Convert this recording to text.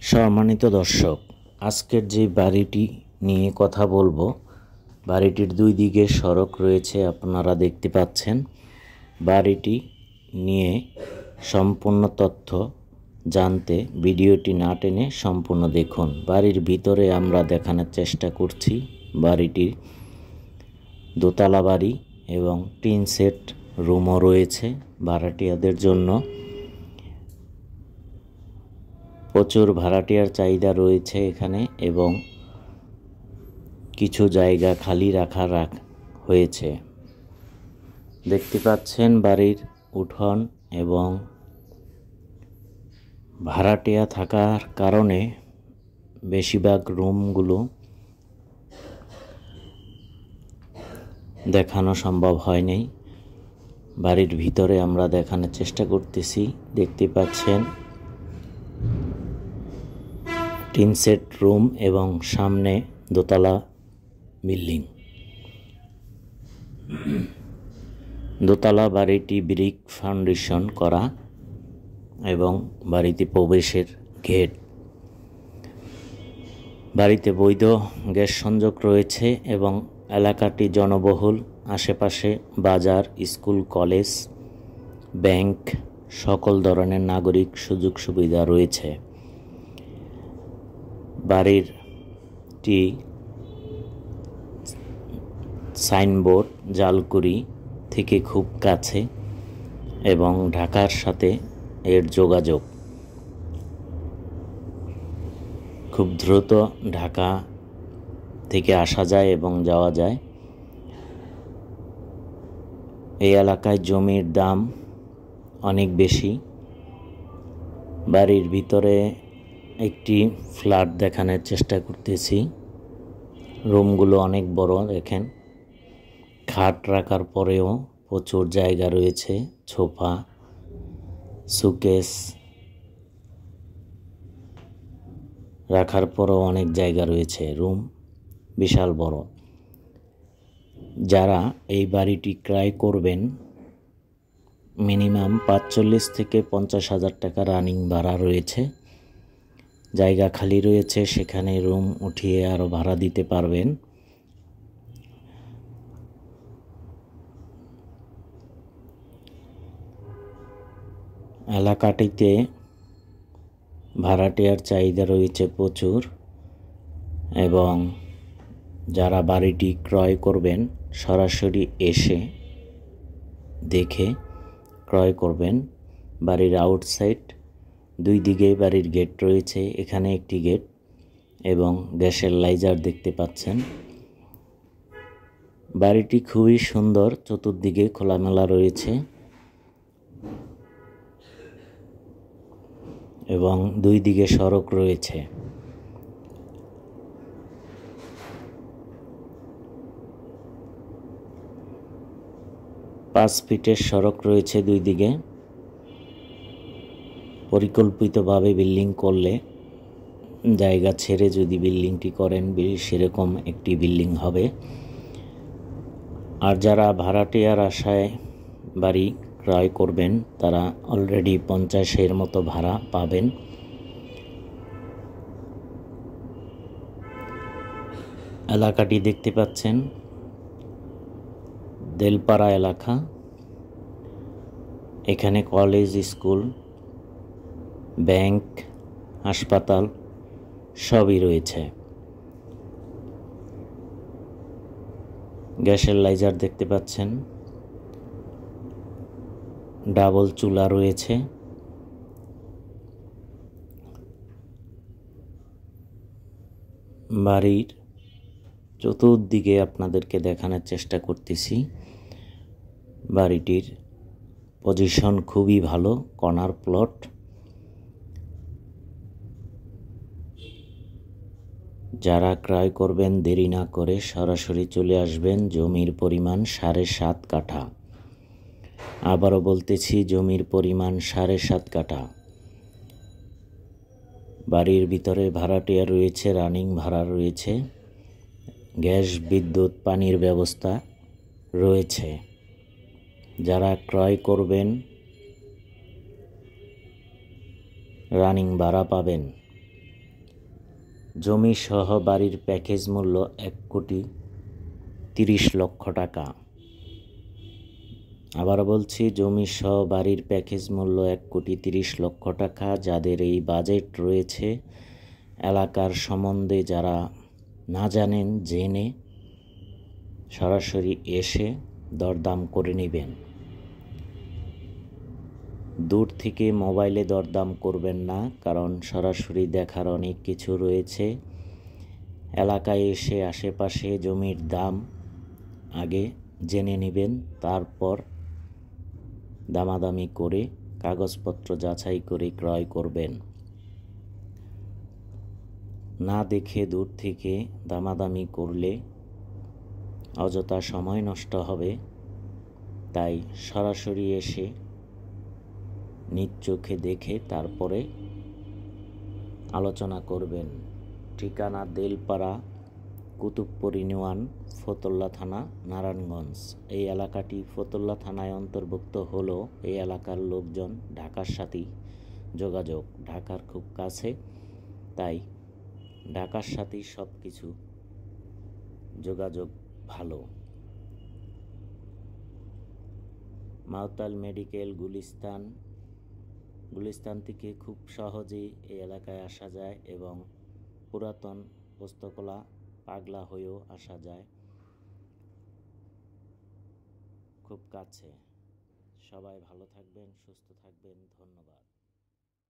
সম্মানিত দর্শক, আজকের যে বাড়িটি নিয়ে কথা বলবো, বাড়িটির দুই দিকে সড়ক রয়েছে, আপনারা দেখতে পাচ্ছেন। বাড়িটি নিয়ে সম্পূর্ণ তথ্য জানতে ভিডিওটি না টেনে সম্পূর্ণ দেখুন। বাড়ির ভিতরে আমরা দেখানোর চেষ্টা করছি। বাড়িটির দোতলা বাড়ি এবং টিন সেট রুমও রয়েছে ভাড়াটিয়াদের জন্য। প্রচুর ভাড়াটিয়ার চাহিদা রয়েছে এখানে এবং কিছু জায়গা খালি রাখা হয়েছে। দেখতে পাচ্ছেন বাড়ির উঠোন এবং ভাড়াটিয়া থাকার কারণে বেশিরভাগ রুমগুলো দেখানো সম্ভব হয়নি। বাড়ির ভিতরে আমরা দেখানোর চেষ্টা করতেছি। দেখতে পাচ্ছেন টিন সেট রুম এবং সামনে দোতলা বিল্ডিং। দোতলা বাড়িটি ব্রিক ফাউন্ডেশন করা এবং বাড়িতে প্রবেশের গেট। বাড়িতে বৈধ গ্যাস সংযোগ রয়েছে এবং এলাকাটি জনবহুল। আশেপাশে বাজার, স্কুল, কলেজ, ব্যাংক, সকল ধরনের নাগরিক সুযোগ সুবিধা রয়েছে। বাড়িটি সাইনবোর্ড জালকুড়ি থেকে খুব কাছে এবং ঢাকার সাথে এর যোগাযোগ। খুব দ্রুত ঢাকা থেকে আসা যায় এবং যাওয়া যায়। এই এলাকায় জমির দাম অনেক বেশি। বাড়ির ভিতরে একটি ফ্ল্যাট দেখানোর চেষ্টা করতেছি। রুমগুলো অনেক বড়, দেখেন। খাট রাখার পরেও প্রচুর জায়গা রয়েছে। সোফা, সুকেস রাখার পরেও অনেক জায়গা রয়েছে। রুম বিশাল বড়। যারা এই বাড়িটি ক্রয় করবেন, মিনিমাম ৪৫ থেকে ৫০,০০০ টাকা রানিং ভাড়া রয়েছে। জায়গা খালি রয়েছে, সেখানে রুম উঠিয়ে আরও ভাড়া দিতে পারবেন। এলাকাটিতে ভাড়াটিয়ার চাহিদা রয়েছে প্রচুর এবং যারা বাড়িটি ক্রয় করবেন সরাসরি এসে দেখে ক্রয় করবেন। বাড়ির আউটসাইড দুই দিকে বাড়ির গেট রয়েছে। এখানে একটি গেট এবং গ্যাসের লাইজার দেখতে পাচ্ছেন। বাড়িটি খুবই সুন্দর, চতুর্দিকে খোলামেলা রয়েছে এবং দুই দিকে সড়ক রয়েছে। পাঁচ ফিটের সড়ক রয়েছে দুই দিকে। পরিকল্পিতভাবে বিল্ডিং করলে, জায়গা ছেড়ে যদি বিল্ডিংটি করেন, সেরকম একটি বিল্ডিং হবে। আর যারা ভাড়াটিয়ার আশায় বাড়ি ক্রয় করবেন, তারা অলরেডি ৫০-এর মতো ভাড়া পাবেন। এলাকাটি দেখতে পাচ্ছেন দেলপাড়া এলাকা। এখানে কলেজ, স্কুল, ব্যাংক, হাসপাতাল সবই রয়েছে। গ্যাসের লাইজার দেখতে পাচ্ছেন। ডাবল চুলা রয়েছে। বাড়ির চতুর্দিকে আপনাদেরকে দেখানোর চেষ্টা করতেছি। বাড়িটির পজিশন খুবই ভালো, কর্নার প্লট। যারা ক্রয় করবেন দেরি না করে সরাসরি চলে আসবেন। জমির পরিমাণ ৭.৫ কাঠা। আবারও বলতেছি, জমির পরিমাণ ৭.৫ কাঠা। বাড়ির ভিতরে ভাড়াটিয়া রয়েছে, রানিং ভাড়া রয়েছে, গ্যাস, বিদ্যুৎ, পানির ব্যবস্থা রয়েছে। যারা ক্রয় করবেন রানিং ভাড়া পাবেন। জমি সহ বাড়ির প্যাকেজ মূল্য 1,30,00,000 টাকা। আবার বলছি, জমি সহ বাড়ির প্যাকেজ মূল্য 1,30,00,000 টাকা। যাদের এই বাজেট রয়েছে, এলাকার সম্বন্ধে যারা না জানেন, জেনে সরাসরি এসে দরদাম করে নেবেন। দূর থেকে মোবাইলে দরদাম করবেন না, কারণ সরাসরি দেখার অনেক কিছু রয়েছে। এলাকায় এসে আশেপাশে জমির দাম আগে জেনে নেবেন, তারপর দামাদামি করে কাগজপত্র যাচাই করে ক্রয় করবেন। না দেখে দূর থেকে দামাদামি করলে অযথা সময় নষ্ট হবে। তাই সরাসরি এসে নিজ চোখে দেখে তারপরে আলোচনা করবেন। ঠিকানা দেলপাড়া, কুতুবপুর ইউনিয়ন, ফতুল্লা থানা, নারায়ণগঞ্জ। এই এলাকাটি ফতুল্লা থানায় অন্তর্ভুক্ত হলেও এই এলাকার লোকজন ঢাকার সাথেই যোগাযোগ, ঢাকার খুব কাছে। তাই ঢাকার সাথেই সব কিছু যোগাযোগ ভালো। মাওতাল মেডিকেল, গুলিস্তান থেকে খুব সহজেই এই এলাকায় আসা যায় এবং পুরাতন পোস্তকলা পাগলা হয়েও আসা যায়, খুব কাছে। সবাই ভালো থাকবেন, সুস্থ থাকবেন, ধন্যবাদ।